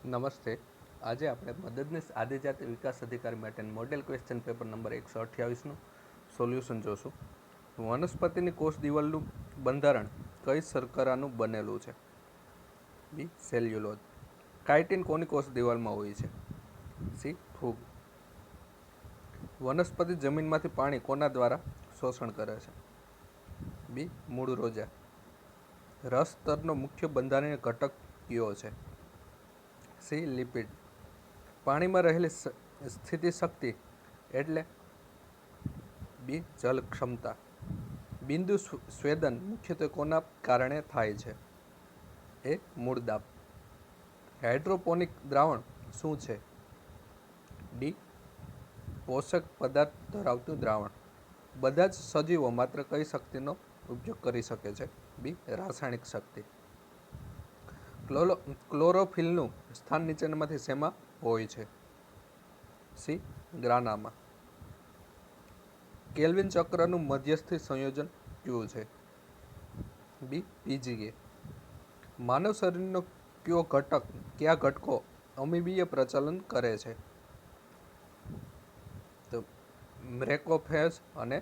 નમસ્તે. આજે આપણે મદદનીશ આદિજાતિ વિકાસ અધિકારી માટેનું મોડેલ ક્વેશ્ચન પેપર નંબર 128નું સોલ્યુશન જોશું. વનસ્પતિની કોષ દિવાલનું બંધારણ કઈ શર્કરાનું બનેલું છે? બી. સેલ્યુલોઝ. કાઇટિન કોની કોષ દિવાલમાં હોય છે? સી. ફૂગ. વનસ્પતિ જમીનમાંથી પાણી કોના દ્વારા શોષણ કરે છે? બી. મૂળ રોજા. રસ સ્તરનો મુખ્ય બંધારણીય ઘટક કયો છે? સી. લિપિડ. પાણીમાં રહેલી સ્થિતિશક્તિ એટલે? બી. જલ ક્ષમતા. બિંદુ સ્વેદન મુખ્યત્વે કોના કારણે થાય છે? એ. મૂળદાબ. હાઇડ્રોપોનિક દ્રાવણ શું છે? ડી. પોષક પદાર્થ ધરાવતું દ્રાવણ. બધા જ સજીવો માત્ર કઈ શક્તિનો ઉપયોગ કરી શકે છે? બી. રાસાયણિક શક્તિ. ક્લોરોફિલનું સ્થાન નીચેનામાંથી શેમાં હોય છે? સી. ગ્રાનામાં. કેલ્વિન ચક્રનું મધ્યસ્થી સંયોજન કયું છે? બી. પીજીએ. માનવ શરીરનો કયા ઘટકો અમીબીય પ્રચલન કરે છે? તો મેક્રોફેજ અને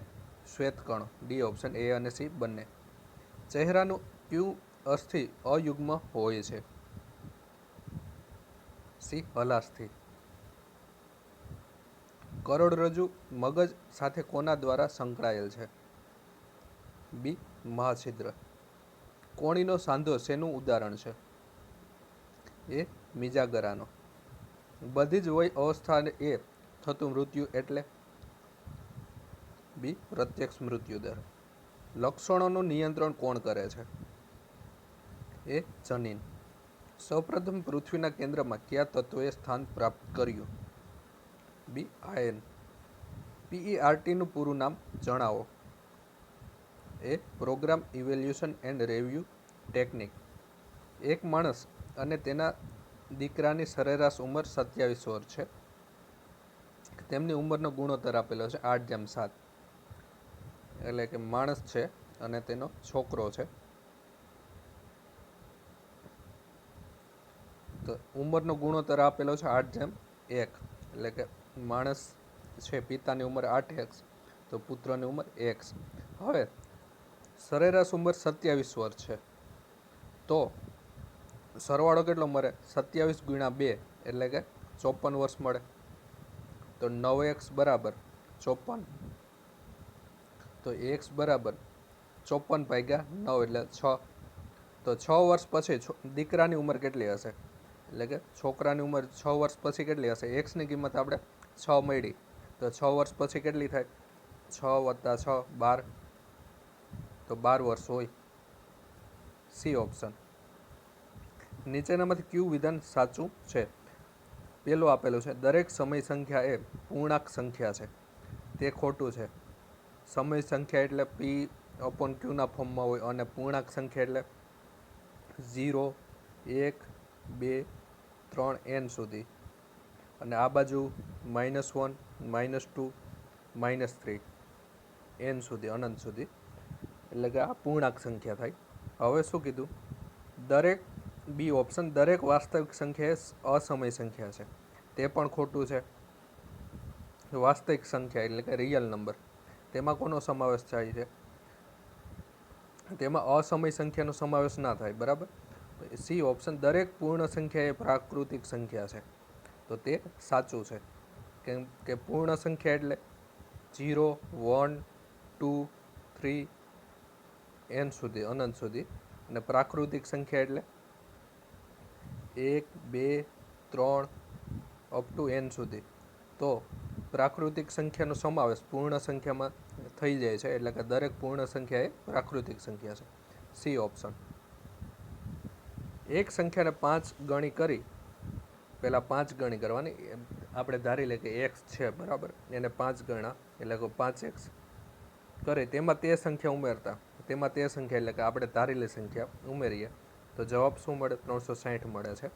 શ્વેતકણો. ડી ઓપ્શન એ અને સી બંને. ચહેરાનું કયું અસ્થિ અયુગ્મ હોય છે? સી. હલાસ્થિ. કરોડરજ્જુ મગજ સાથે કોના દ્વારા સંકળાયેલ છે? બી. મહાછિદ્ર. કોણીનો સાંધો શેનું ઉદાહરણ છે? એ. મિજાગરાનો. બધી જ વય અવસ્થાએ થતું મૃત્યુ એટલે? બી. પ્રત્યક્ષ મૃત્યુદર. લક્ષણોનું નિયંત્રણ કોણ કરે છે? એ. જનીન. સૌપ્રથમ પૃથ્વીના કેન્દ્રમાં કયા તત્વએ સ્થાન પ્રાપ્ત કર્યું? બી. આયન. પીઈઆરટીનું પૂરું નામ જણાવો. A. Program evaluation and review technique. એક માણસ અને તેના દીકરાની સરેરાશ ઉંમર 27 વર્ષ છે. તેમની ઉંમરનો ગુણોત્તર આપેલો છે 8:7. એટલે કે માણસ છે અને તેનો છોકરો છે. તો ઉંમરનો ગુણોત્તર આપેલો છે 8:1. એટલે કે માણસ છે પિતાની ઉંમર 8x તો પુત્રની ઉંમર x. હવે સરેરાશ ઉંમર 27 વર્ષ છે તો સરવાળો કેટલો મળે? 27 × 2 એટલે કે 54 વર્ષ મળે. તો 9x બરાબર 54. તો x બરાબર 54/9 એટલે 6. તો 6 વર્ષ પછી દીકરાની ઉંમર કેટલી હશે? એટલે કે છોકરાની ઉંમર 6 વર્ષ પછી કેટલી હશે? એક્સની કિંમત આપણે 6 મળી તો 6 વર્ષ પછી કેટલી થાય? 6 + 6 12. તો 12 વર્ષ હોય. C option. નીચેનામાંથી કયું વિધાન સાચું છે? પેલું આપેલું છે દરેક સમય સંખ્યા એ પૂર્ણાંક સંખ્યા છે. તે ખોટું છે. સમય સંખ્યા એટલે P/Q ફોર્મમાં હોય અને પૂર્ણાંક સંખ્યા એટલે 0, 1, 2, 3 n સુધી. અને આ બાજુ -1, -2, -3 n સુધી અનંત સુધી. એટલે કે આ પૂર્ણાંક સંખ્યા થાય. હવે શું કીધું? બી ઓપ્શન દરેક વાસ્તવિક સંખ્યા એ અસમય સંખ્યા છે. તે પણ ખોટું છે. વાસ્તવિક સંખ્યા એટલે કે રિયલ નંબર તેમાં કોનો સમાવેશ થાય છે? તેમાં અસમય સંખ્યાનો સમાવેશ ના થાય. બરાબર. સી ઓપ્શન દરેક પૂર્ણ સંખ્યા એ પ્રાકૃતિક સંખ્યા છે. તો તે સાચું છે. કેમ કે પૂર્ણ સંખ્યા એટલે 0, 1, 2, 3 n સુધી અનંત સુધી. અને પ્રાકૃતિક સંખ્યા એટલે 1, 2, 3 અપ ટુ n સુધી. તો પ્રાકૃતિક સંખ્યાનો સમાવેશ પૂર્ણ સંખ્યામાં થઈ જાય છે. એટલે કે દરેક પૂર્ણ સંખ્યા એ પ્રાકૃતિક સંખ્યા છે. C option. એક સંખ્યાને 5 ગણી કરી પહેલાં 5 ગણી કરવાની. આપણે ધારી લે કે x છે બરાબર, એને 5 ગણા એટલે કે 5x કરે તેમાં તે સંખ્યા ઉમેરતા એટલે કે આપણે ધારેલી સંખ્યા ઉમેરીએ તો જવાબ શું મળે? 360 મળે છે.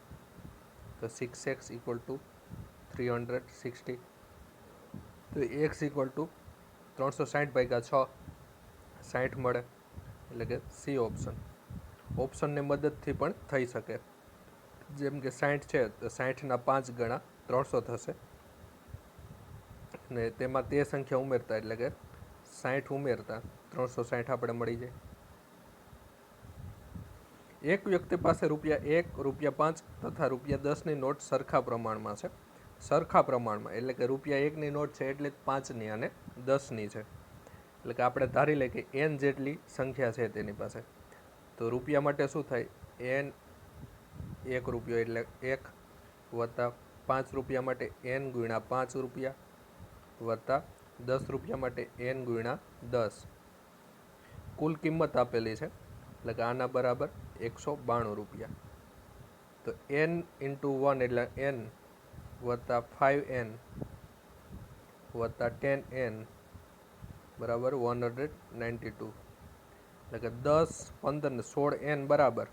તો 6x = 360. તો x = 360/6 60 મળે. એટલે કે સી ઓપ્શન. ઓપ્શનની મદદથી પણ થઈ શકે. જેમ કે 60 છે તો 60ના 5 ગણા 300 થશે, ને તેમાં તે સંખ્યા ઉમેરતા એટલે કે 60 ઉમેરતા 360 આપણે મળી જાય. એક વ્યક્તિ પાસે ₹1, ₹5 તથા ₹10ની નોટ સરખા પ્રમાણમાં છે. સરખા પ્રમાણમાં એટલે કે ₹1ની નોટ છે એટલે 5ની અને 10ની છે. એટલે કે આપણે ધારી લઈએ કે n જેટલી સંખ્યા છે તેની પાસે. તો રૂપિયા માટે શું થાય? n ₹1 એટલે 1 વત્તા ₹5 માટે n ગુણ્યા ₹5 વત્તા ₹10 માટે n ગુણ્યા 10. કુલ કિંમત આપેલી છે એટલે કે આના બરાબર ₹192. તો n ઇન્ટુ 1 એટલે n વત્તા 5n વત્તા 10n બરાબર 192. એટલે કે 10, 15 ને 16n બરાબર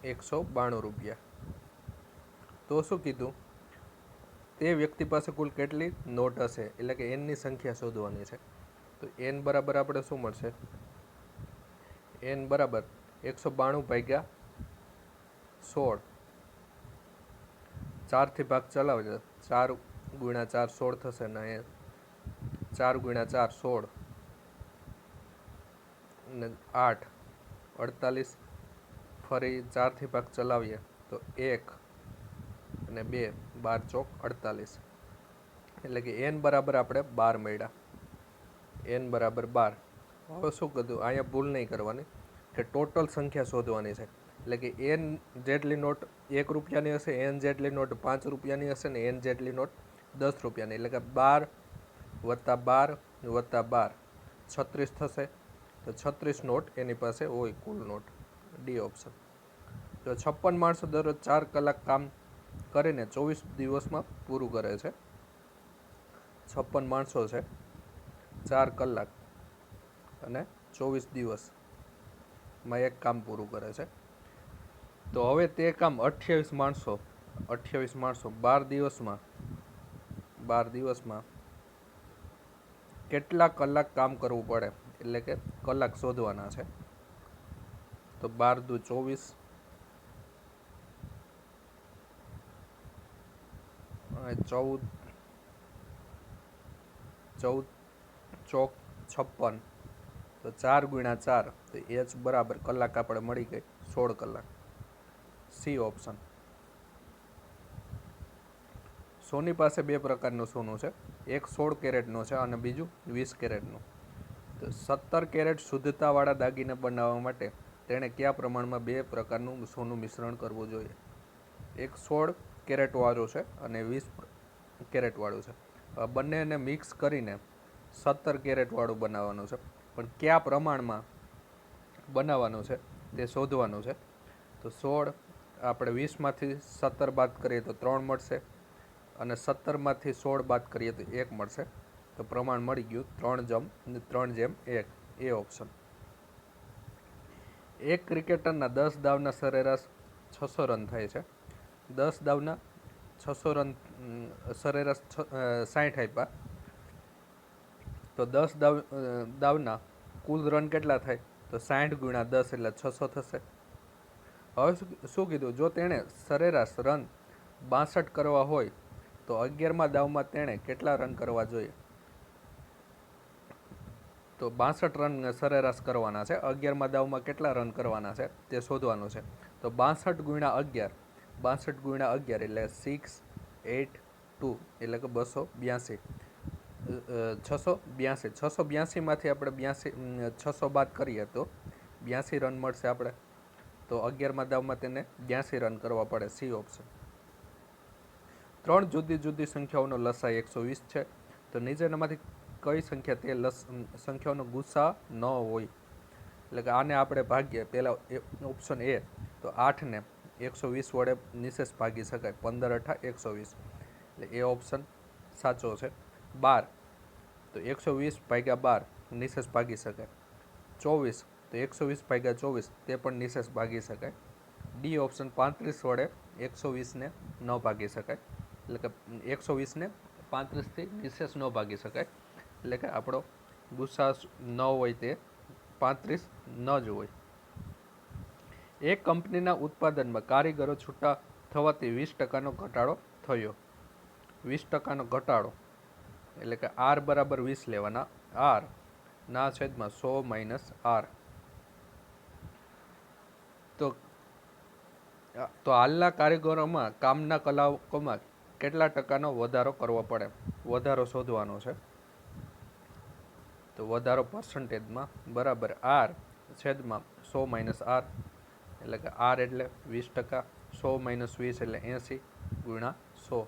₹192. તો શું કીધું? તે વ્યક્તિ પાસે કુલ કેટલી નોટ હશે એટલે કે એનની સંખ્યા શોધવાની છે. તો n બરાબર આપણે શું મળશે? n બરાબર 192 ભાગ્યા 16. 4થી ભાગ ચલાવજો, 4 ગુણ્યા 4 16 થશે ને 4 ગુણ્યા 4 16 ને 8 48. ફરી 4થી ભાગ ચલાવીએ તો 1 અને 2 12 ચોક 48. એટલે કે n બરાબર આપણે 12 મળ્યા. n બરાબર 12. હવે શું કીધું? અહીંયા ભૂલ નહીં કરવાની કે ટોટલ સંખ્યા શોધવાની છે. એટલે કે n જેટલી નોટ ₹1ની હશે, n જેટલી નોટ ₹5ની હશે ને n જેટલી નોટ ₹10ની. એટલે કે 12 વત્તા 12 વત્તા 12 36 થશે. તો 36 નોટ એની પાસે હોય કુલ નોટ. D option. તો 56 માણસો દરરોજ 4 કલાક કામ કરીને 24 દિવસમાં પૂરું કરે છે. 56 માણસો છે, 4 કલાક અને 24 દિવસમાં એક કામ પૂરું કરે છે. તો હવે તે કામ 28 માણસો 12 દિવસમાં કેટલા કલાક કામ કરવું પડે એટલે કે કલાક શોધવાના છે. તો 12 દુ 24, 14 ચોક 56. તો 4 ગુણ્યા 4 તો h બરાબર કલાક આપણે મળી ગઈ 16 કલાક. C option. સોની પાસે બે પ્રકારનું સોનું છે. એક 16 કેરેટનું છે અને બીજું 20 કેરેટનું. તો 17 કેરેટ શુદ્ધતાવાળા દાગીના બનાવવા માટે તેણે કયા પ્રમાણમાં બે પ્રકારનું સોનું મિશ્રણ કરવું જોઈએ? એક 16 કેરેટવાળું છે અને 20 કેરેટવાળું છે. બંનેને મિક્સ કરીને 17 કેરેટવાળું બનાવવાનું છે. પણ કયા પ્રમાણમાં બનાવવાનું છે તે શોધવાનું છે. તો 16 આપણે 20માંથી 17 બાદ કરીએ તો 3 મળશે અને 17માંથી 16 બાદ કરીએ તો 1 મળશે. તો પ્રમાણ મળી ગયું 3:1. એ ઓપ્શન. એક ક્રિકેટરના 10 દાવના સરેરાશ 600 રન થાય છે. 10 દાવના 600 રન સરેરાશ 60 આપ્યા. તો 10 દાવના કુલ રન કેટલા થાય? તો 60 ગુણ્યા 10 એટલે 600 થશે. હવે શું કીધું? જો તેણે સરેરાશ રન 62 કરવા હોય તો 11મા દાવમાં તેણે કેટલા રન કરવા જોઈએ? તો 62 રન સરેરાશ કરવાના છે. 11મા દાવમાં કેટલા રન કરવાના છે તે શોધવાનું છે. તો 62 ગુણ્યા 11 એટલે 682 એટલે કે 282. 682માંથી આપણે 600 બાદ કરીએ તો 82 રન મળશે આપણે. તો 11મા દાવમાં તેને 82 રન કરવા પડે. C option. 3 જુદી જુદી સંખ્યાઓનો લસાઅ 120 છે. તો નીચેનામાંથી કઈ સંખ્યા તે સંખ્યાઓનો ગુસા ન હોય? એટલે કે આને આપણે ભાગીએ. પહેલાં ઓપ્શન એ, તો 8ને 120 વડે નિશેષ ભાગી શકાય. 15 × 8 120. એટલે એ ઓપ્શન સાચો છે. 12 તો 120 ભાગ્યા 12 નિશેષ ભાગી શકાય. 24 તો 120 ભાગ્યા 24 તે પણ નિશેષ ભાગી શકાય. ડી ઓપ્શન 35 વડે 120ને ન ભાગી શકાય. એટલે કે 120ને 35થી નિશેષ ન ભાગી શકાય. એટલે કે આપણો ગુસા ન હોય તે 35 ન જ હોય. એક કંપનીના ઉત્પાદનમાં કારીગરો છૂટા થવાથી 20% ઘટાડો થયો. 20% ઘટાડો એટલે કે આર બરાબર 20 લેવાના. આર ના છેદમાં 100 માઇનસ આર. તો હાલના કારીગરોમાં કામના કલાકોમાં કેટલા ટકાનો વધારો કરવો પડે? વધારો શોધવાનો છે. તો વધારો પર્સન્ટેજમાં બરાબર આર છેદમાં 100 માઇનસ આર એટલે કે આર એટલે 20%, 100 માઇનસ 20 એટલે 80 ગુણ્યા 100.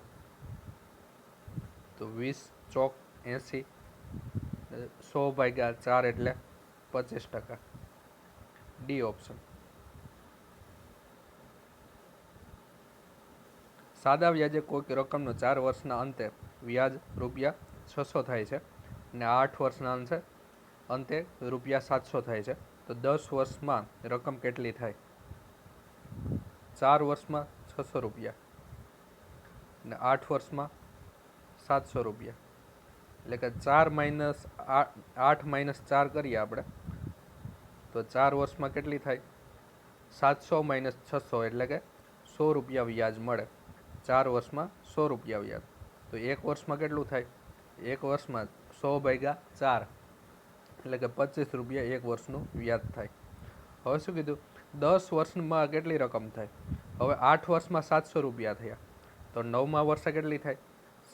તો 20 ચોક 80, 100 ભાગ્યા 4 એટલે 25%. D option. સાદા વ્યાજે કોઈક રકમનો 4 વર્ષના અંતે વ્યાજ ₹600 થાય છે અને 8 વર્ષના અંતે ₹700 થાય છે. તો 10 વર્ષમાં રકમ કેટલી થાય? 4 વર્ષમાં ₹600 અને 8 વર્ષમાં ₹700. એટલે કે 4 માઇનસ 8 માઇનસ 4 કરીએ આપણે તો 4 વર્ષમાં કેટલી થાય? 700 માઇનસ 600 એટલે કે ₹100 વ્યાજ મળે. 4 વર્ષમાં ₹100 વ્યાજ. તો 1 વર્ષમાં કેટલું થાય? 1 વર્ષમાં 100 ભાગ્યા 4 એટલે કે ₹25 1 વર્ષનું વ્યાજ થાય. હવે શું કીધું? 10 વર્ષમાં કેટલી રકમ થાય? હવે 8 વર્ષમાં ₹700 થયા તો 9મા વર્ષે કેટલી થાય?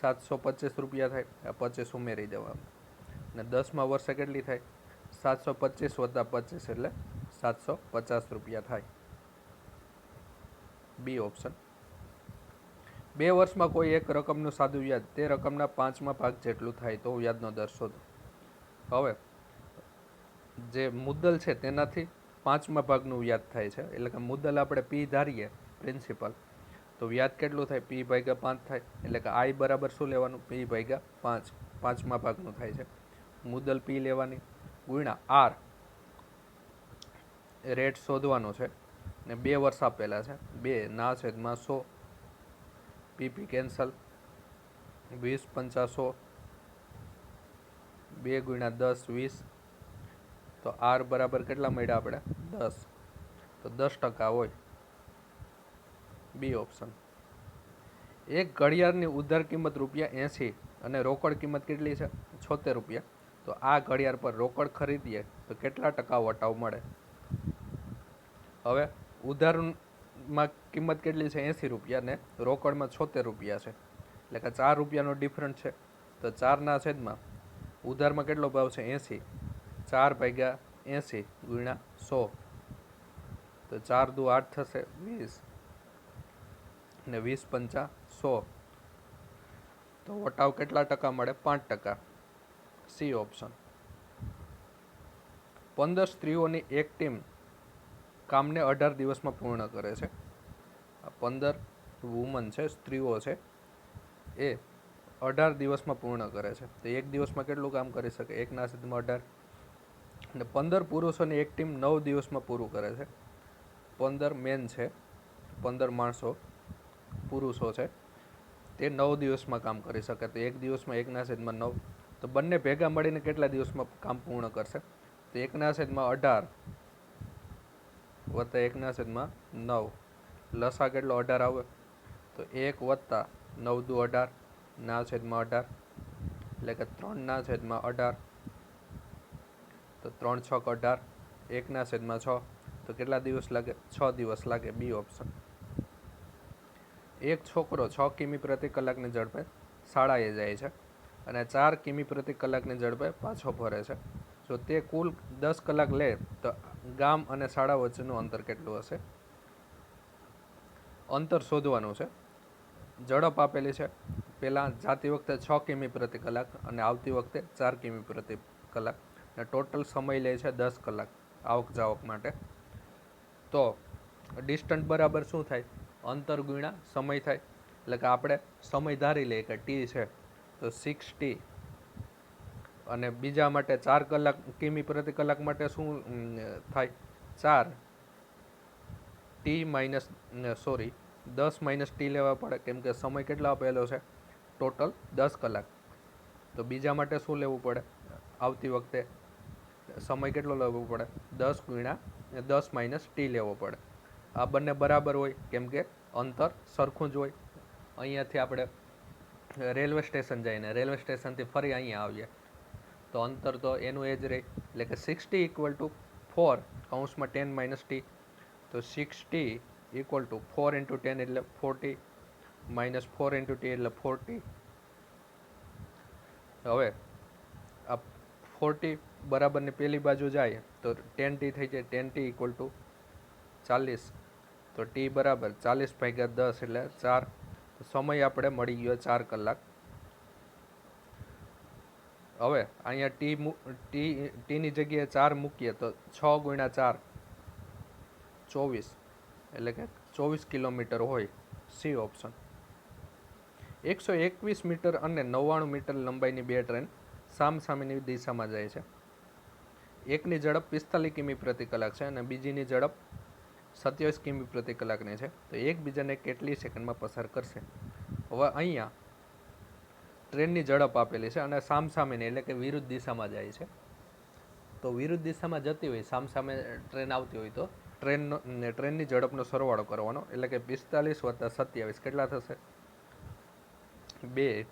₹725 થાય. આ 25 ઉમેરી દેવાનું. અને 10મા વર્ષે કેટલી થાય? 725 વત્તા 25 એટલે ₹750 થાય. બી ઓપ્શન. 2 વર્ષમાં કોઈ એક રકમનું સાદું વ્યાજ તે રકમના 5મા ભાગ જેટલું થાય તો વ્યાજનો દર શોધો. હવે જે મુદ્દલ છે તેનાથી 5મા ભાગનું વ્યાજ થાય છે. એટલે કે મુદ્દલ આપણે પી ધારીએ પ્રિન્સિપલ, તો વ્યાજ કેટલું થાય? પી ભાગ્યા 5 થાય. એટલે કે આઈ બરાબર શું લેવાનું? પી ભાગ્યા 5. 5મા ભાગનું થાય છે. મુદ્દલ પી લેવાની ગુણ્યા આર. રેટ શોધવાનો છે ને 2 વર્ષ આપેલા છે. 2 ના છેદમાં 100. PP cancel. 20 પંચા 100. 2 ગુણ્યા 10 20. તો આર બરાબર કેટલા મળ્યા આપણે? 10. તો 10% હોય. B option. એક ઘડિયાળની ઉધાર કિંમત ₹80 અને રોકડ કિંમત કેટલી છે? ₹76. તો આ ઘડિયાળ પર રોકડ ખરીદીએ તો કેટલા ટકા વટાવ મળે? હવે ઉધારમાં કિંમત કેટલી છે? ₹80 ને રોકડમાં ₹76 છે. એટલે કે ₹4નો ડિફરન્સ છે. તો 4ના છેદમાં ઉધારમાં કેટલો ભાવ છે? 80. 4 ભાગ્યા 80 ગુણ્યા 100. તો 4 દુ 8 થશે 20 ને 20 પંચા 100. તો વટાવ કેટલા ટકા મળે? 5%. C option. 15 સ્ત્રીઓની એક ટીમ કામને 18 દિવસમાં પૂર્ણ કરે છે. 15 વુમન છે, સ્ત્રીઓ છે, એ 18 દિવસમાં પૂર્ણ કરે છે. તો એક દિવસમાં કેટલું કામ કરી શકે? 1/18. અને 15 પુરુષોની એક ટીમ 9 દિવસમાં પૂરું કરે છે. 15 મેન છે, 15 માણસો પુરુષો છે, તે 9 દિવસમાં કામ કરી શકે. તો એક દિવસમાં 1/9. તો બંને ભેગા મળીને કેટલા દિવસમાં કામ પૂર્ણ કરશે? તો 1/18 વત્તા 1/9. લસા કેટલો? 18 આવે. તો 1 વત્તા 9 દુ 18 ના છેદમાં 18 એટલે કે 3/18. તો 3 6 18. 1/6. તો કેટલા દિવસ લાગે? 6 દિવસ લાગે. B option. એક છોકરો 6 કિમી પ્રતિ કલાકની ઝડપે શાળાએ જાય છે અને 4 કિમી પ્રતિ કલાકની ઝડપે પાછો ફરે છે. જો તે કુલ 10 કલાક લે તો ગામ અને શાળા વચ્ચેનું અંતર કેટલું હશે? અંતર શોધવાનું છે. ઝડપ આપેલી છે. પહેલાં જાતી વખતે 6 કિમી પ્રતિ કલાક અને આવતી વખતે 4 કિમી પ્રતિ કલાક. અને ટોટલ સમય લે છે 10 કલાક આવક જાવક માટે. તો ડિસ્ટન્સ બરાબર શું થાય? અંતર ગુણ્યા સમય થાય. એટલે કે આપણે સમય ધારી લઈએ કે ટી છે તો 6t. અને બીજા માટે 4 કલાક કિમી પ્રતિ કલાક માટે શું થાય? 4 ટી માઇનસ 10 માઇનસ ટી લેવા પડે કેમ કે સમય કેટલો આપેલો છે? ટોટલ 10 કલાક. તો બીજા માટે શું લેવું પડે? આવતી વખતે સમય કેટલો લેવો પડે? 10 ગુણ્યા 10 માઇનસ ટી લેવો પડે. આ બંને બરાબર હોય કેમ કે અંતર સરખું જ હોય. અહીંયાથી આપણે રેલવે સ્ટેશન જઈને રેલવે સ્ટેશનથી ફરી અહીંયા આવીએ તો અંતર તો એનું એ જ રહે. એટલે કે 60 ઇક્વલ ટુ 4 કૌંસમાં 10 માઇનસ ટી. તો 60 ઇક્વલ ટુ 4 ઇન્ટુ 10 એટલે 40 માઇનસ 4 ઇન્ટુ ટી એટલે 40. હવે આ 40 બરાબરની પેલી બાજુ જાય તો 10t થઈ જાય. 10t equal to 40. તો ટી બરાબર 40 ભાગ્યા 10 એટલે 4. સમય આપણે મળી ગયો 4 કલાક. હવે અહીંયા ટીની જગ્યાએ 4 મૂકીએ તો 6 ગુણ્યા 4 24 એટલે કે 24 કિલોમીટર હોય. C option. 121 મીટર અને 99 મીટર લંબાઈની બે ટ્રેન સામસામેની દિશામાં જાય છે. એકની ઝડપ 45 કિમી પ્રતિ કલાક છે અને બીજીની ઝડપ 27 કિમી પ્રતિ કલાકની છે. તો એકબીજાને કેટલી સેકન્ડમાં પસાર કરશે? હવે અહીંયા ટ્રેનની ઝડપ આપેલી છે અને સામસામેની એટલે કે વિરુદ્ધ દિશામાં જાય છે. તો વિરુદ્ધ દિશામાં જતી હોય, સામસામે ટ્રેન આવતી હોય તો ટ્રેનની ઝડપનો સરવાળો કરવાનો. એટલે કે 45 વત્તા 27 કેટલા થશે? 2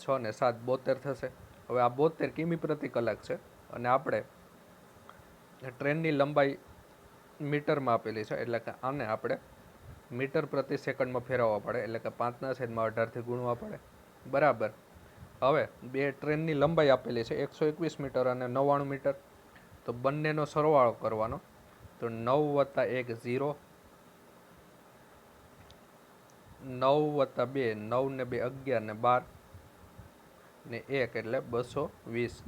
6 ને 7 72 થશે. હવે આ 72 કિમી પ્રતિ કલાક છે અને આપણે ટ્રેનની લંબાઈ મીટરમાં આપેલી છે એટલે કે આને આપણે મીટર પ્રતિ સેકન્ડમાં ફેરવવા પડે. એટલે કે 5/18 ગુણવા પડે. બરાબર. હવે બે ટ્રેનની લંબાઈ આપેલી છે 121 મીટર અને 99 મીટર. તો બંનેનો સરવાળો કરવાનો. તો 9 વત્તા 1 0, 9 વત્તા 2 9 ને 2 11 ને 12 ને 1 એટલે 220.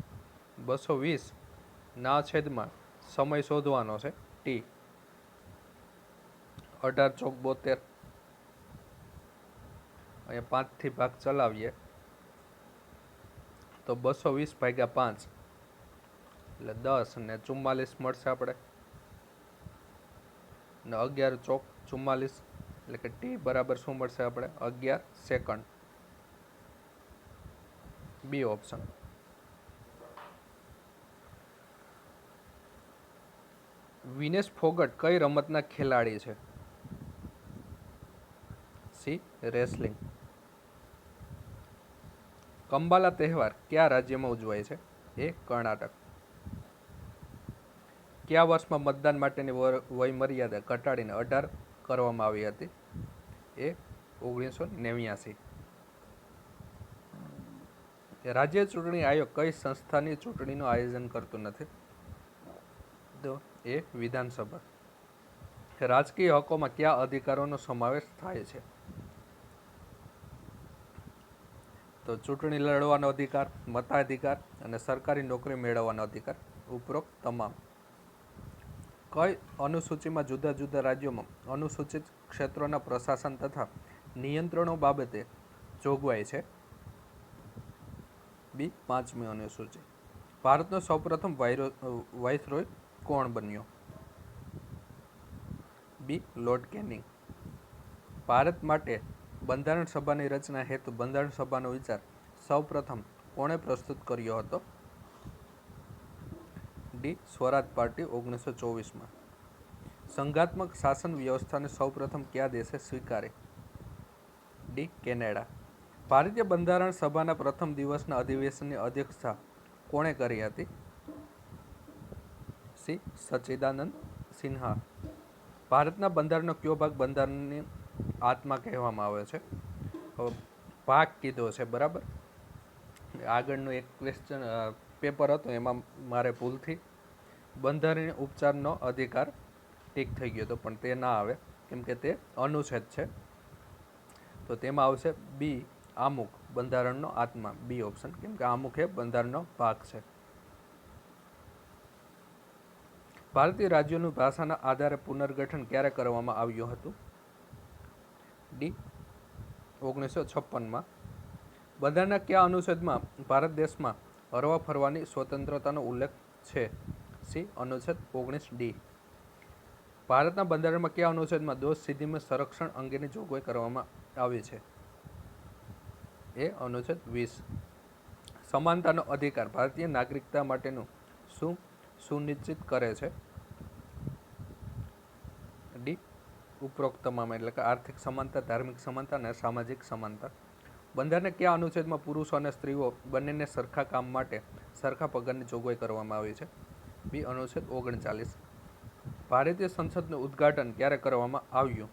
220 ના છેદમાં સમય શોધવાનો છે ટી. 18 ચોક 72. અહીંયા 5થી ભાગ ચલાવીએ તો 220 ભાગ્યા 5 એટલે 10 ને 44 મળશે આપણે. ને 11 ચોક 44 એટલે કે ટી બરાબર શું મળશે આપણે? 11 second. B option. Vinesh Phogat કઈ રમતના ખેલાડી છે? C wrestling. કંબાલા તહેવાર કયા રાજ્યમાં ઉજવાય છે? એ કર્ણાટક. કયા વર્ષમાં મતદાન માટેની વય મર્યાદા ઘટાડીને 18 કરવામાં આવી હતી? એ 1989. રાજ્ય ચૂંટણી આયોગ કઈ સંસ્થાની ચૂંટણીનું આયોજન કરતું નથી? તો એ વિધાનસભા. રાજકીય હકોમાં કયા અધિકારોનો સમાવેશ થાય છે? તો ચૂંટણી લડવાનો અધિકાર, મતાધિકાર અને સરકારી નોકરી મેળવવાનો અધિકાર. ઉપરોક્ત તમામ. કઈ અનુસૂચિમાં જુદા જુદા રાજ્યોમાં અનુસૂચિત ક્ષેત્રોના પ્રશાસન તથા નિયંત્રણો બાબતે જોગવાઈ છે? બી 5મી અનુસૂચિ. ભારતનો સૌપ્રથમ વાઇસરોય કોણ બન્યો? બી લોર્ડ કેનિંગ. ભારત માટે બંધારણ સભાની રચના હેતુ બંધારણ સભાનો વિચાર સૌપ્રથમ કોણે પ્રસ્તુત કર્યો હતો? ડી સ્વરાજ પાર્ટી 1924માં. સંઘાત્મક શાસન વ્યવસ્થાને સૌપ્રથમ કયા દેશે સ્વીકારી? D Canada. ભારતીય બંધારણ સભાના પ્રથમ દિવસના અધિવેશનની અધ્યક્ષતા કોણે કરી હતી? સી સચ્ચિદાનંદ સિન્હા. ભારતના બંધારણનો કયો ભાગ બંધારણની આત્મા કહેવામાં આવે છે? ભાગ કીધો છે બરાબર. આગળનું એક ક્વેશ્ચન પેપર હતું એમાં મારે ભૂલથી બંધારણીય ઉપચારનો અધિકાર ટીક થઈ ગયો હતો પણ તે ના આવે કેમ કે તે અનુચ્છેદ છે. તો તેમાં આવશે બી આમુખ બંધારણનો આત્મા. બી ઓપ્શન કેમ કે આમુખ એ બંધારણનો ભાગ છે. ભારતીય રાજ્યોનું ભાષાના આધારે પુનર્ગઠન ક્યારે કરવામાં આવ્યું હતું? ડી 1956માં. બંધારણના કયા અનુચ્છેદમાં ભારત દેશમાં હરવા ફરવાની સ્વતંત્રતાનો ઉલ્લેખ છે? સી અનુચ્છેદ 19D. ભારતના બંધારણમાં કયા અનુચ્છેદમાં દોષ સિદ્ધિમાં સંરક્ષણ અંગેની જોગવાઈ કરવામાં આવી છે? એ અનુચ્છેદ 20. સમાનતાનો અધિકાર ભારતીય નાગરિકતા માટેનું શું સુનિશ્ચિત કરે છે? ઉપરોક્ત તમામ એટલે કે આર્થિક સમાનતા, ધાર્મિક સમાનતા અને સામાજિક સમાનતા. બંધારણના કયા અનુચ્છેદમાં પુરુષો અને સ્ત્રીઓ બંનેને સરખા કામ માટે સરખા પગારની જોગવાઈ કરવામાં આવી છે? બી. અનુચ્છેદ 39. ભારતીય સંસદનું ઉદ્ઘાટન ક્યારે કરવામાં આવ્યું?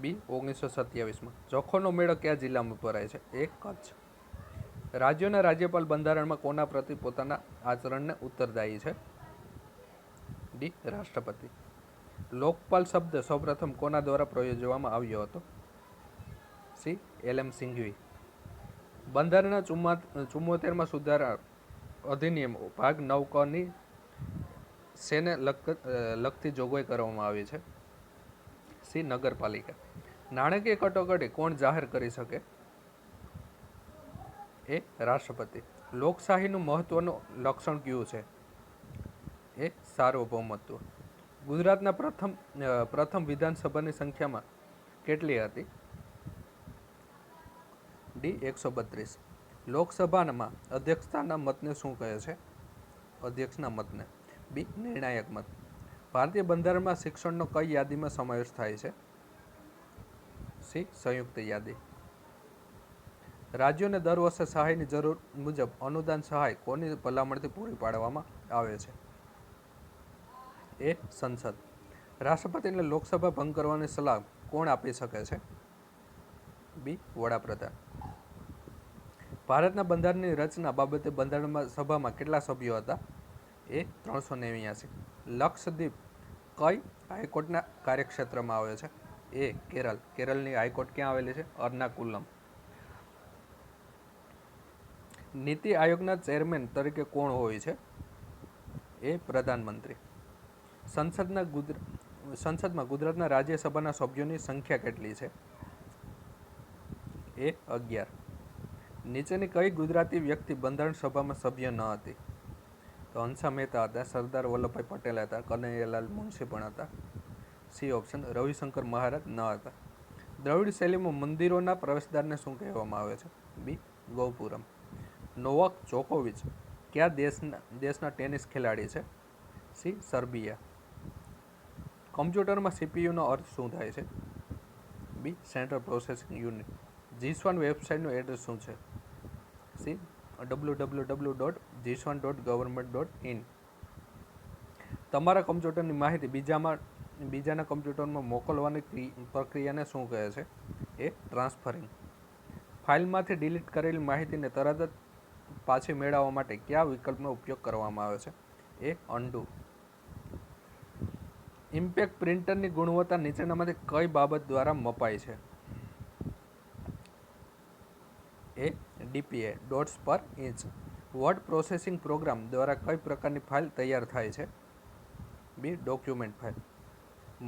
બી. 1927. જખૌનો મેળો કયા જિલ્લામાં ભરાય છે? એ. કચ્છ. રાજ્યોના રાજ્યપાલ બંધારણમાં કોના પ્રતિ પોતાના આચરણને ઉત્તરદાયી છે? ડી. રાષ્ટ્રપતિ. લોકપાલ શબ્દ સૌપ્રથમ કોના દ્વારા પ્રયોજવામાં આવ્યો હતો? સી. એલ.એમ. સિંઘવી. બંધારણના 74માં સુધારા અધિનિયમ ભાગ 9 કની શેને લગતી જોગવાઈ કરવામાં આવી છે? સી. નગરપાલિકા. નાણાકીય કટોકટી કોણ જાહેર કરી શકે? એ. રાષ્ટ્રપતિ. લોકશાહીનું મહત્વનું લક્ષણ કયું છે? એ. સાર્વભૌમત્વ. ગુજરાતના પ્રથમ વિધાનસભાની સંખ્યામાં કેટલી હતી? ડી. 132. લોકસભામાં અધ્યક્ષતાના મતને શું કહે છે? અધ્યક્ષના મતને. બી. નિર્ણાયક મત. ભારતીય બંધારણમાં શિક્ષણનો કઈ યાદીમાં સમાવેશ થાય છે? સી. સંયુક્ત યાદી. રાજ્યોને દર વર્ષે સહાયની જરૂર મુજબ અનુદાન સહાય કોની ભલામણથી પૂરી પાડવામાં આવે છે? એ. સંસદ. રાષ્ટ્રપતિને લોકસભા ભંગ કરવાની સલાહ કોણ આપી શકે છે? બી. વડાપ્રધાન. ભારતના બંધારણની રચના બાબતે બંધારણ સભામાં કેટલા સભ્યો હતા? એ. 389. લક્ષદ્વીપ કઈ હાઈકોર્ટના કાર્યક્ષેત્રમાં આવે છે? એ. કેરળ. કેરળની હાઈકોર્ટ ક્યાં આવેલી છે? એર્નાકુલમ. નીતિ આયોગના ચેરમેન તરીકે કોણ હોય છે? એ. પ્રધાનમંત્રી. સંસદમાં ગુજરાતના રાજ્યસભાના સભ્યોની સંખ્યા કેટલી છે? એ. 11. નીચેની કઈ ગુજરાતી વ્યક્તિ બંધારણ સભામાં સભ્ય ન હતી? તો હંસા મહેતા હતા, સરદાર વલ્લભભાઈ પટેલ હતા, કનૈયાલાલ મુનશી પણ હતા. C option. રવિશંકર મહારાજ ન હતા. દ્રવિડ શૈલીમાં મંદિરોના પ્રવેશદ્વારને શું કહેવામાં આવે છે? બી. ગોપુરમ. નોવાક જોકોવિચ કયા દેશના ટેનિસ ખેલાડી છે? સી. સર્બિયા. કમ્પ્યુટરમાં સીપીયુનો અર્થ શું થાય છે? બી. Central processing unit. જીસ્વાન વેબસાઇટનું એડ્રેસ શું છે? સી. www.gswan.government.in. તમારા કમ્પ્યુટરની માહિતી બીજાના કમ્પ્યુટરમાં મોકલવાની પ્રક્રિયાને શું કહે છે? એ. ટ્રાન્સફરિંગ. ફાઇલમાંથી ડિલીટ કરેલી માહિતીને તરત જ પાછી મેળવવા માટે કયા વિકલ્પનો ઉપયોગ કરવામાં આવે છે? એ. અન્ડુ. ઇમ્પેક્ટ પ્રિન્ટરની ગુણવત્તા નીચેનામાંથી કઈ બાબત દ્વારા મપાય છે? એ. ડીપીએ ડોટ્સ પર ઇંચ. વર્ડ પ્રોસેસિંગ પ્રોગ્રામ દ્વારા કઈ પ્રકારની ફાઇલ તૈયાર થાય છે? બી. Document file.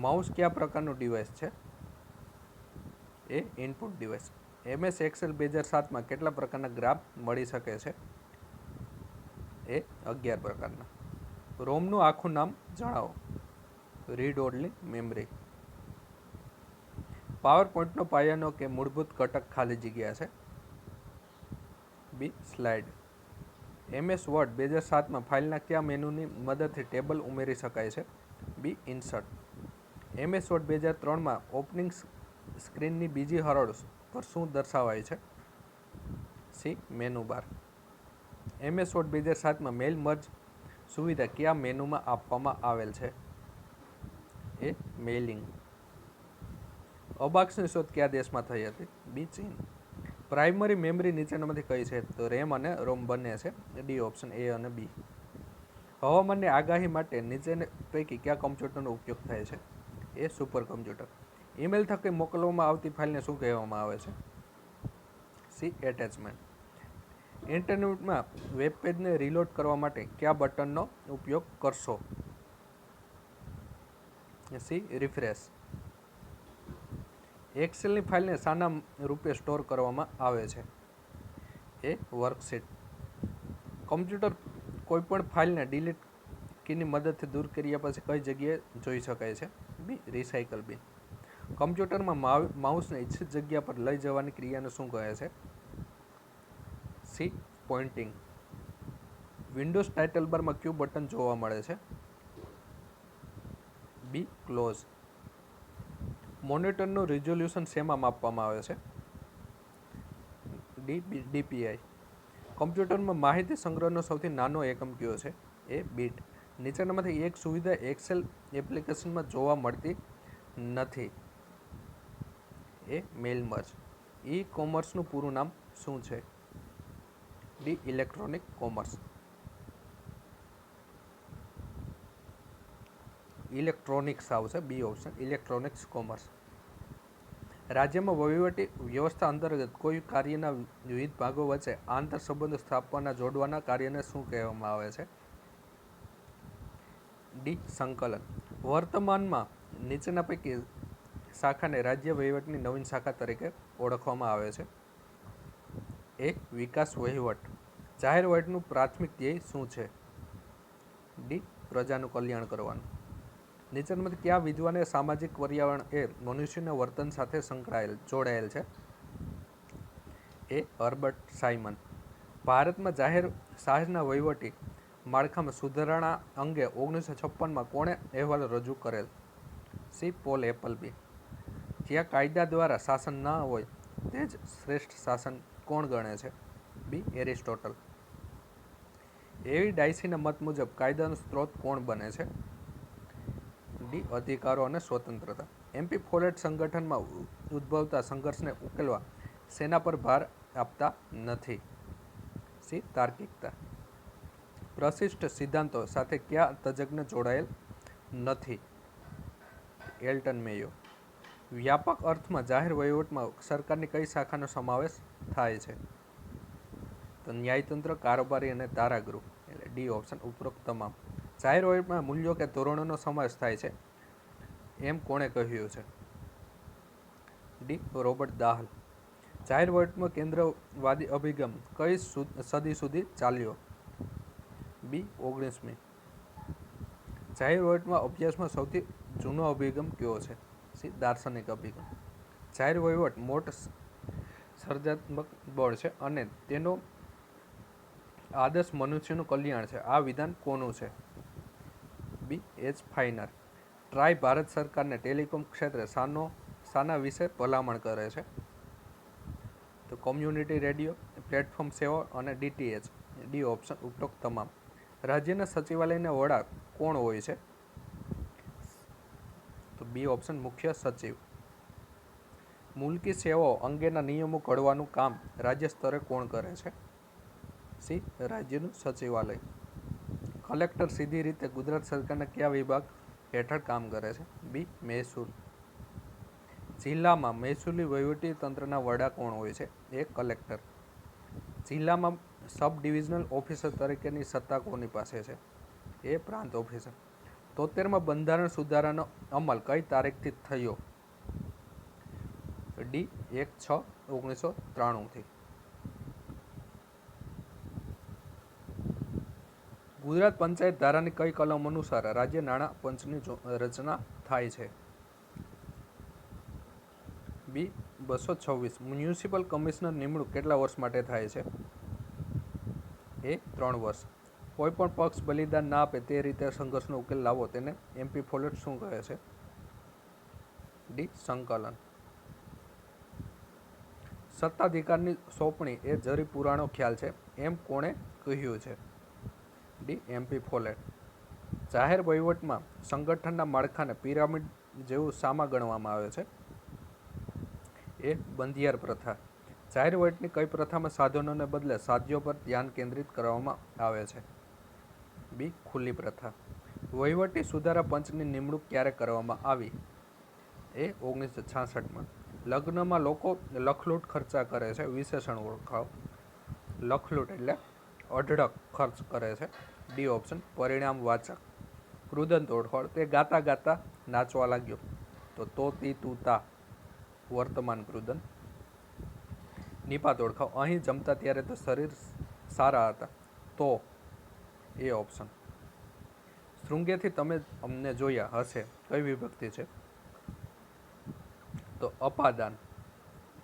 માઉસ કયા પ્રકારનું ડિવાઇસ છે? A. Input device. MS Excel 2007માં કેટલા પ્રકારના ગ્રાફ મળી શકે છે? એ. 11 પ્રકારના. રોમનું આખું નામ જણાવો. Read only memory. પાવરપોઈન્ટનો પાયાનો કે મૂળભૂત ઘટક ખાલી જગ્યા છે? બી. સ્લાઇડ. MS વર્ડ 2007માં ફાઇલના કયા મેનુની મદદથી ટેબલ ઉમેરી શકાય છે? બી. ઇન્સર્ટ. MS વર્ડ 2003માં ઓપનિંગ સ્ક્રીનની બીજી હરોળ પર શું દર્શાવાય છે? C. Menu bar. MS Word 2007માં મેલ મર્જ સુવિધા કયા મેનુમાં આપવામાં આવેલ છે? એ. મેઇલિંગ. અબાક્સની શોધ કયા દેશમાં થઈ હતી? બી. ચીન. પ્રાઇમરી મેમરી નીચેનામાંથી કઈ છે? તો રેમ અને રોમ બંને છે. D option. એ અને બી. હવામાનની આગાહી માટે નીચેની પૈકી કયા કમ્પ્યુટરનો ઉપયોગ થાય છે? એ. Super computer. ઈમેલ થકી મોકલવામાં આવતી ફાઇલને શું કહેવામાં આવે છે? સી. એટેચમેન્ટ. ઇન્ટરનેટમાં વેબ પેજને રીલોડ કરવા માટે કયા બટનનો ઉપયોગ કરશો? સી. રિફ્રેશ. એક્સેલની ફાઇલને શાના રૂપે સ્ટોર કરવામાં આવે છે? એ. વર્કશીટ. કમ્પ્યુટર કોઈપણ ફાઇલને ડિલીટ કીની મદદથી દૂર કર્યા પછી કઈ જગ્યાએ જોઈ શકાય છે? બી. રિસાયકલ બિન. કમ્પ્યુટરમાં માઉસને ઇચ્છિત જગ્યા પર લઈ જવાની ક્રિયાને શું કહે છે? સી. પોઇન્ટિંગ. વિન્ડોઝ ટાઇટલ બારમાં કયું બટન જોવા મળે છે? બી ક્લોઝ. મોનિટરનું રિઝોલ્યુશન શેમાં માપવામાં આવે છે? ડીપીઆઈ. કમ્પ્યુટરમાં માહિતી સંગ્રહનો સૌથી નાનો એકમ કયો છે? એ બીટ. નીચેનામાંથી એક સુવિધા એક્સેલ એપ્લિકેશનમાં જોવા મળતી નથી. એ મેલ મર્જ. ઈ કોમર્સનું પૂરું નામ શું છે? D electronic commerce. ઇલેક્ટ્રોનિક્સ આવશે, બી ઓપ્શન, ઇલેક્ટ્રોનિક્સ કોમર્સ. રાજ્યમાં વહીવટી વ્યવસ્થા અંતર્ગત કોઈ કાર્યના વિવિધ ભાગો વચ્ચે આંતર સંબંધ સ્થાપવાના જોડવાના કાર્યને શું કહેવામાં આવે છે? ડી સંકલન. વર્તમાનમાં નીચેના પૈકી શાખાને રાજ્ય વહીવટની નવીન શાખા તરીકે ઓળખવામાં આવે છે? એ વિકાસ વહીવટ. જાહેર વહીવટનું પ્રાથમિક ધ્યેય શું છે? ડી પ્રજાનું કલ્યાણ કરવાનું. નીચેનામાંથી કયા વિદ્વાને સામાજિક પર્યાવરણ એ મનુષ્યના વર્તન સાથે જોડાયેલ છે? એ હર્બર્ટ સાયમન. ભારતમાં જાહેર સાહસના વહીવટી માળખામાં સુધારણા અંગે 1956માં કોણે અહેવાલ રજૂ કરેલ? C Paul Appleby. જ્યાં કાયદા દ્વારા શાસન ન હોય તે જ શ્રેષ્ઠ શાસન કોણ ગણે છે? બી એરિસ્ટોટલ. એવી ડાયસીના મત મુજબ કાયદાનો સ્ત્રોત કોણ બને છે? ડી અધિકારો અને સ્વતંત્રતા. એમપી ફોલેટ સંગઠનમાં ઉદ્ભવતા સંઘર્ષને ઉકેલવા સેના પર ભાર આપતા નથી? સી તાર્કિકતા. પ્રશિષ્ટ સિદ્ધાંતો સાથે કયા તજજ્ઞ જોડાયેલ નથી? એલ્ટન મેયો. વ્યાપક અર્થમાં જાહેર વહીવટમાં સરકારની કઈ શાખાનો સમાવેશ થાય છે? તો ન્યાયતંત્ર, કારોબારી અને ધારાગૃહ. એટલે ડી ઓપ્શન, ઉપરોક્ત તમામ. જાહેર વહીવટમાં મૂલ્યો કે ધોરણોનો સમાવેશ થાય છે એમ કોણે કહ્યું છે? D Robert Dahl. જાહેર વહીવટમાં કેન્દ્રવાદી અભિગમ કઈ સદી સુધી ચાલ્યો? બી 19મી. જાહેર વહીવટમાં અભ્યાસમાં સૌથી જૂનો અભિગમ કયો છે? સી દાર્શનિક અભિગમ. જાહેર વહીવટ મોટ સર્જનાત્મક બળ છે અને તેનો આદર્શ મનુષ્યનું કલ્યાણ છે. આ વિધાન કોનું છે? B H Finer. TRAI Bharat સરકારને ટેલિકોમ ક્ષેત્રે શાના વિશે ભલામણ કરે છે? તો કોમ્યુનિટી રેડિયો, પ્લેટફોર્મ સેવાઓ અને ડીટીએચ. ડી ઓપ્શન, ઉપરોક્ત તમામ. રાજ્યના સચિવાલયના વડા કોણ હોય છે? તો બી ઓપ્શન, મુખ્ય સચિવ. મુલકી સેવાઓ અંગેના નિયમો ઘડવાનું કામ રાજ્ય સ્તરે કોણ કરે છે? સી રાજ્યનું સચિવાલય. કલેક્ટર સીધી રીતે ગુજરાત સરકારના કયા વિભાગ હેઠળ કામ કરે છે? બી મહેસૂલ. જિલ્લામાં મહેસૂલી વહીવટી તંત્રના વડા કોણ હોય છે? એ કલેક્ટર. જિલ્લામાં સબ ડિવિઝનલ ઓફિસર તરીકેની સત્તા કોની પાસે છે? એ પ્રાંત ઓફિસર. 73માં બંધારણ સુધારાનો અમલ કઈ તારીખથી થયો? ડી 1/6/1993. ગુજરાત પંચાયત ધારાની કઈ કલમ અનુસાર રાજ્ય નાણાં પંચની રચના થાય છે? બી 226. મ્યુનિસિપલ કમિશનર નિમણૂક કેટલા વર્ષ માટે થાય છે? એ 3 વર્ષ. કોઈ પણ પક્ષ બલિદાન ના આપે તે રીતે સંઘર્ષનો ઉકેલ લાવો તેને એમપી ફોલેટ શું કહે છે? ડી સંકલન. સત્તાધિકારની સોંપણી એ જરી પુરાણો ખ્યાલ છે એમ કોણે કહ્યું છે? D MP folate. જાહેર વહીવટમાં સંગઠનના માળખાને પિરામિડ જેવું શામાં ગણવામાં આવે છે? એ બંધિયાર પ્રથા. જાહેર વહીવટની કઈ પ્રથામાં સાધનોને બદલે સાધ્યો પર ધ્યાન કેન્દ્રિત કરવામાં આવે છે? બી ખુલ્લી પ્રથા. વહીવટી સુધારા પંચની નિમણૂક ક્યારે કરવામાં આવી? એ 1966માં. લગ્નમાં લોકો લખલૂટ ખર્ચા કરે છે, વિશેષણ ઓળખાવો. લખલૂટ એટલે અઢળક ખર્ચ કરે છે. ડી ઓપ્શન, પરિણામ વાચક. કૃદંત ઓળખાવો. તે ગાતા ગાતા નાચવા લાગ્યો. તો તી તું તા, વર્તમાન કૃદંત. નિપાત ઓળખાવો. અહીં જમતા ત્યારે તો શરીર સારા હતા. તો એ ઓપ્શન. શૃંગેથી તમે અમને જોયા હશે કઈ વિભક્તિ છે? તો અપાદાન,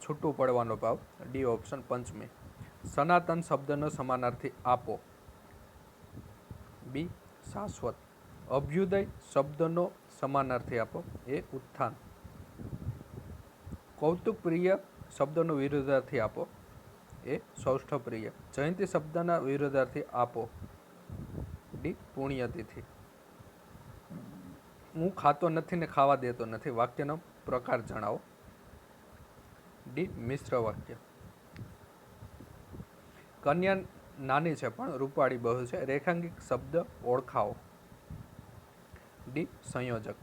છૂટું પડવાનો ભાવ. ડી ઓપ્શન, પંચમી. સનાતન શબ્દનો સમાનાર્થી આપો. બી શાશ્વત. અભ્યુદય શબ્દનો સમાનાર્થી આપો. એ ઉત્થાન. કૌતુક પ્રિય શબ્દનો વિરુદ્ધાર્થી આપો. એ સૌષ્ઠવ પ્રિય. જયંતી શબ્દના વિરુદ્ધાર્થી આપો. ડી પુણ્યતિથિ. હું ખાતો નથી ને ખાવા દેતો નથી. વાક્યનો પ્રકાર જણાવો. ડી મિશ્ર વાક્ય. કન્યા નાની છે પણ રૂપાળી બહુ છે. રેખાંકિત શબ્દ ઓળખાવો. ડી સંયોજક.